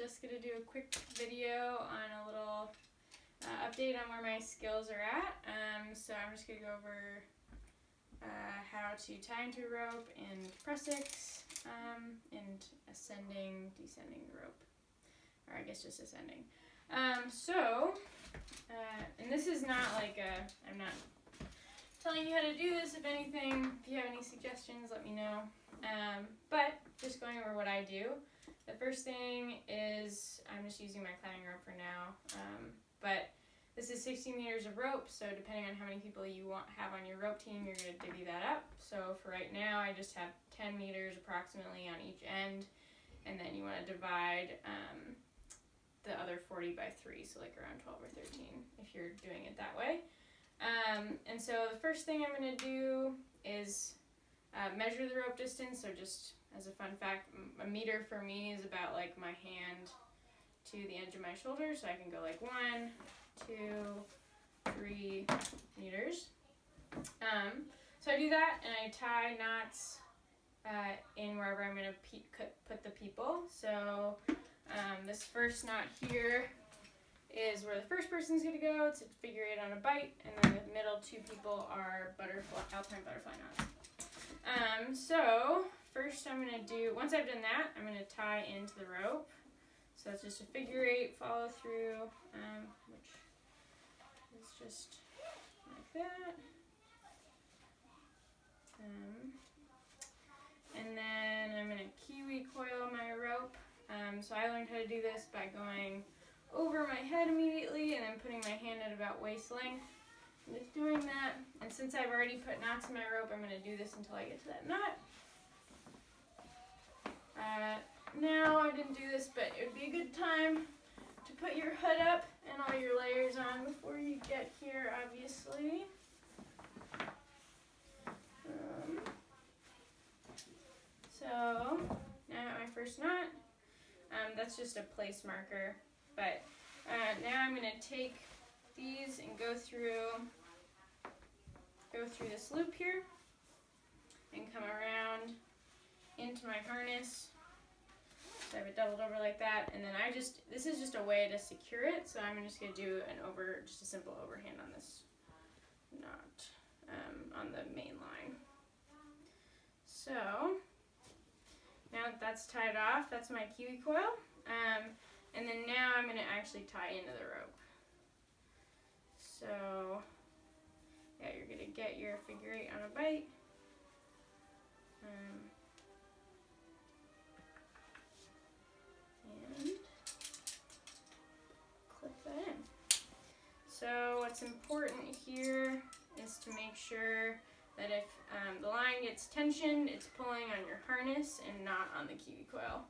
just going to do a quick video on a little update on where my skills are at. So I'm just going to go over how to tie into a rope and Pressix, and ascending, descending the rope, or I guess just ascending. And this is not like I'm not telling you how to do this. If anything, if you have any suggestions, let me know. But just going over what I do. The first thing is I'm just using my climbing rope for now. But this is 60 meters of rope, so depending on how many people you have on your rope team, you're going to divvy that up. So for right now, I just have 10 meters approximately on each end, and then you want to divide the other 40 by 3, so like around 12 or 13 if you're doing it that way. And so the first thing I'm going to do is measure the rope distance. So just as a fun fact, a meter for me is about like my hand to the edge of my shoulder, so I can go like 1, 2, 3 meters. So I do that, and I tie knots in wherever I'm going to put the people. So this first knot here is where the first person's going to go to figure 8 on a bite, and then the middle 2 people are alpine butterfly knots. So first I'm going to do, once I've done that, I'm going to tie into the rope. So that's just a figure 8, follow through, which is just like that. And then I'm going to kiwi coil my rope. So I learned how to do this by going over my head immediately and then putting my hand at about waist length. And just doing that. And since I've already put knots in my rope, I'm going to do this until I get to that knot. Now I didn't do this, but it would be a good time to put your hood up and all your layers on before you get here, obviously. So now I got my first knot. That's just a place marker, but now I'm going to take these and go through this loop here and come around into my harness. So I have it doubled over like that, and then this is just a way to secure it, so I'm just going to do just a simple overhand on this knot on the main line. So now that that's tied off, that's my kiwi coil, and then now I'm going to actually tie into the rope. So yeah, you're going to get your figure 8 on a bite. And clip that in. So what's important here is to make sure that if the line gets tensioned, it's pulling on your harness and not on the kiwi coil,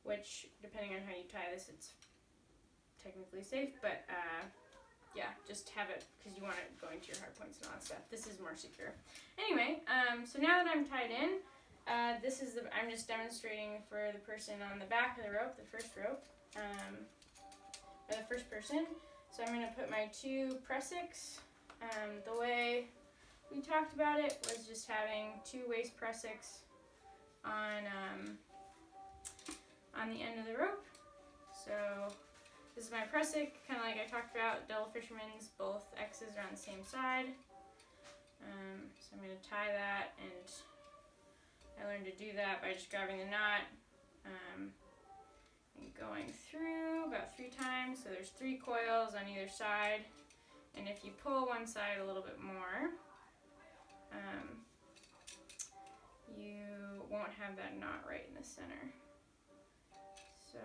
which depending on how you tie this, it's technically safe, but yeah, just have it because you want it going to your hard points and all that stuff. This is more secure. Anyway, so now that I'm tied in, I'm just demonstrating for the person on the back of the rope, the first rope, or the first person. So I'm going to put my 2 Pressix. The way we talked about it was just having 2 waist Pressix on the end of the rope. So this is my Pressix, kind of like I talked about, double fisherman's, both X's are on the same side. So I'm going to tie that, and I learned to do that by just grabbing the knot and going through about 3 times. So there's 3 coils on either side, and if you pull one side a little bit more, you won't have that knot right in the center. So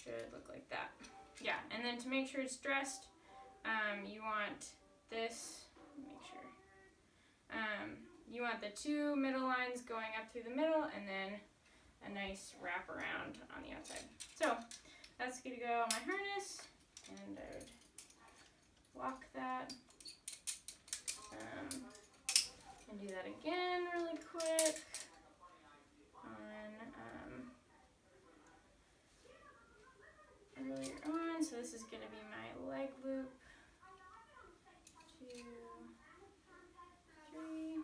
should look like that. Yeah, and then to make sure it's dressed, you want this, make sure, you want the 2 middle lines going up through the middle, and then a nice wrap around on the outside. So that's going to go on my harness, and I would lock that, and do that again really quick earlier on. So this is going to be my leg loop. 2, 3.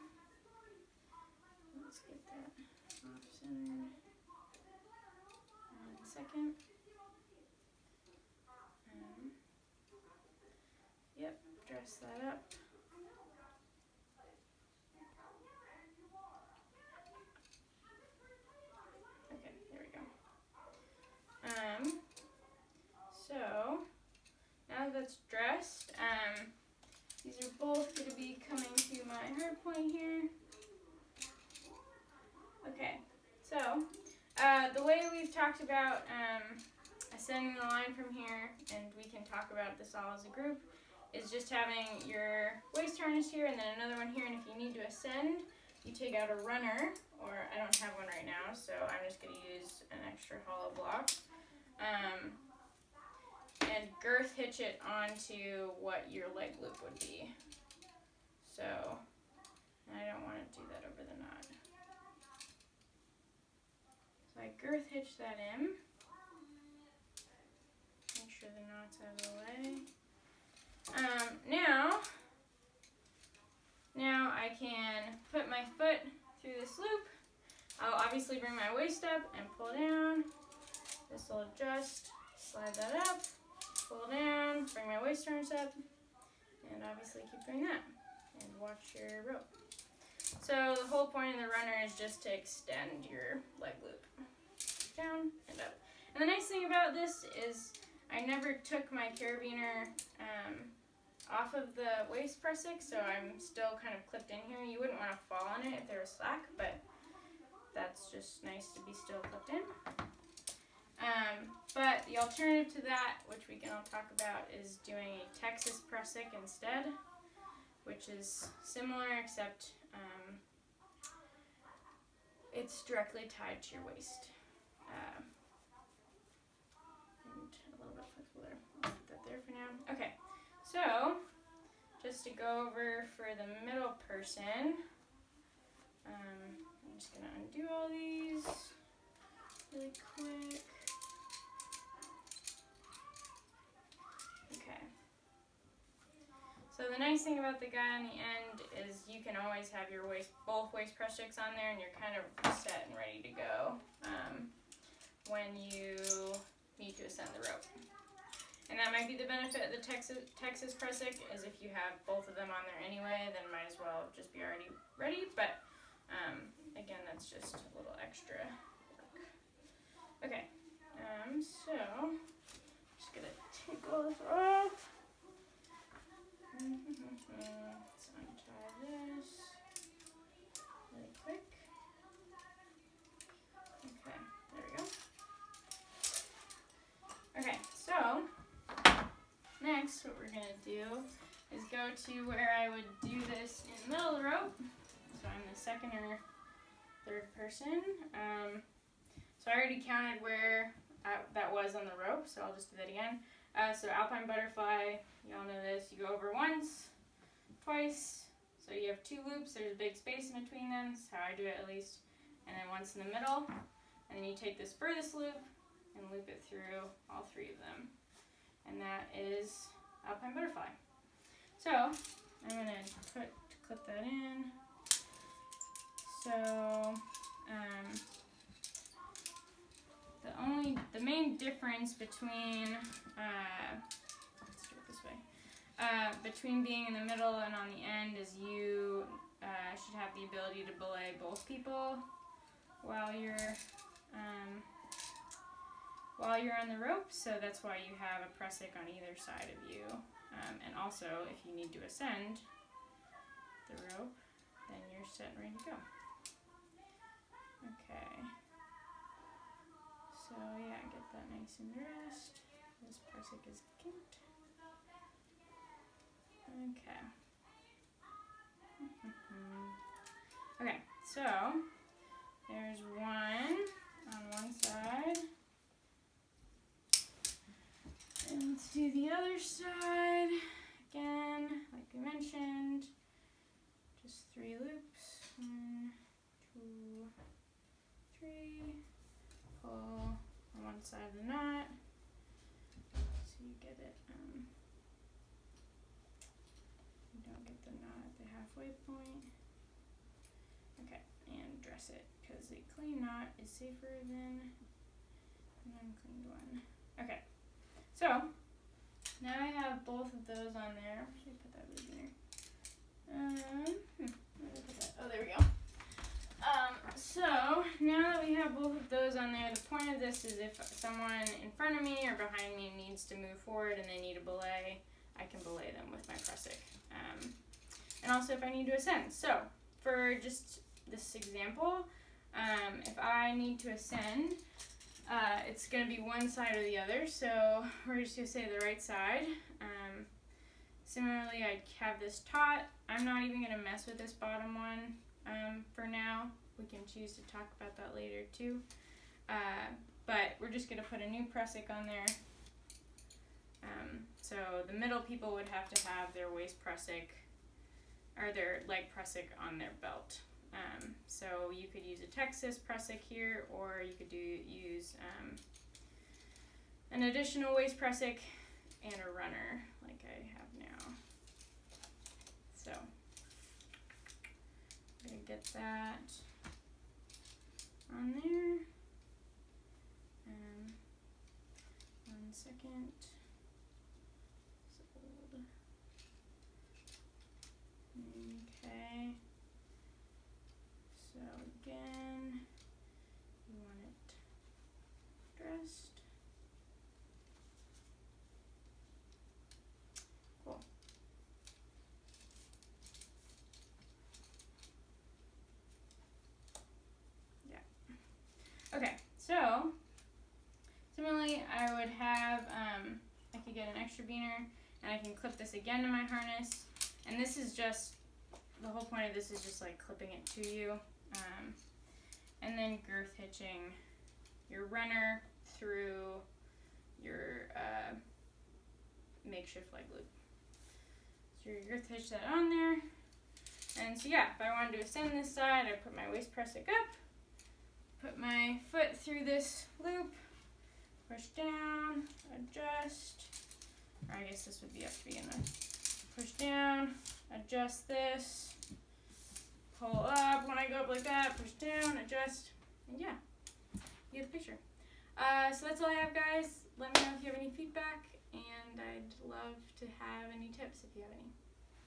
Let's get that off centered. second. Yep, dress that up. Okay, there we go. So now that that's dressed, these are both going to be coming to my hard point here. Okay, so the way we've talked about ascending the line from here, and we can talk about this all as a group, is just having your waist harness here and then another one here, and if you need to ascend, you take out a runner, or I don't have one right now, so I'm just going to use an extra hollow block, and girth hitch it onto what your leg loop would be. So I don't want to do that over the knot. So I girth hitch that in. Make sure the knot's out of the way. Now I can put my foot through this loop. I'll obviously bring my waist up and pull down. This will adjust, slide that up, pull down, bring my waist harness up, and obviously keep doing that. And watch your rope. So the whole point of the runner is just to extend your leg loop. Down and up. And the nice thing about this is I never took my carabiner off of the waist pressic, so I'm still kind of clipped in here. You wouldn't want to fall on it if there was slack, but that's just nice to be still clipped in. But the alternative to that, which we can all talk about, is doing a Texas pressic instead, which is similar except it's directly tied to your waist. And a little bit flexible there. I'll put that there for now. Okay, so just to go over for the middle person, I'm just going to undo all these really quick. Okay. So the nice thing about the guy on the end is you can always have your both waist press sticks on there, and you're kind of set and ready to go when you need to ascend the rope. And that might be the benefit of the Texas press stick, is if you have both of them on there anyway, then might as well just be already ready. But again, that's just a little extra work. Okay, so just gonna take all this off. Let's untie this really quick. Okay, there we go. Okay, so next what we're going to do is go to where I would do this in the middle of the rope. So I'm the second or third person. So I already counted where that was on the rope, so I'll just do that again. So alpine butterfly, you all know this. You go over once, twice, so you have 2 loops. There's a big space in between them. That's how I do it at least. And then once in the middle, and then you take this furthest loop and loop it through all 3 of them. And that is alpine butterfly. So I'm going to clip that in. So the main difference between let's do it this way, between being in the middle and on the end is you should have the ability to belay both people while you're on the rope. So that's why you have a pressic on either side of you, and also if you need to ascend the rope, then you're set and ready to go. Okay. So yeah, get that nice and dressed. This pressic is cute. Okay. Okay, so there's one on one side. And let's do the other side. Again, like we mentioned, just 3 loops. 1, 2, 3. Pull on one side of the knot so you get it. You don't get the knot at the halfway point. Okay, and dress it, because a clean knot is safer than uncleaned one. Okay, so now I have both of those on there. Where should I put that lube in there? Where did I put that? Oh, there we go. So now that we have both of those on there, the point of this is if someone in front of me or behind me needs to move forward and they need a belay, I can belay them with my pressic. And also if I need to ascend. So for just this example, if I need to ascend, it's going to be one side or the other. So we're just going to say the right side. Similarly, I'd have this taut. I'm not even going to mess with this bottom one for now. We can choose to talk about that later too. But we're just going to put a new pressic on there. So the middle people would have to have their waist pressic or their leg pressic on their belt. So you could use a Texas pressic here, or you could use an additional waist pressic and a runner like I have now. So I'm going to get that on there. 1 second. Okay. So again, you want it dressed. Cool. Yeah. Okay, so similarly, I would have, I could get an extra beaner and I can clip this again to my harness. And this is just, the whole point of this is just like clipping it to you. And then girth hitching your runner through your makeshift leg loop. So you girth hitch that on there. And so yeah, if I wanted to ascend this side, I put my waist pressic up, put my foot through this loop, push down, adjust, or I guess this would be up to begin with. Push down, adjust this, pull up. When I go up like that, push down, adjust, and yeah, you get the picture. So that's all I have, guys. Let me know if you have any feedback, and I'd love to have any tips if you have any.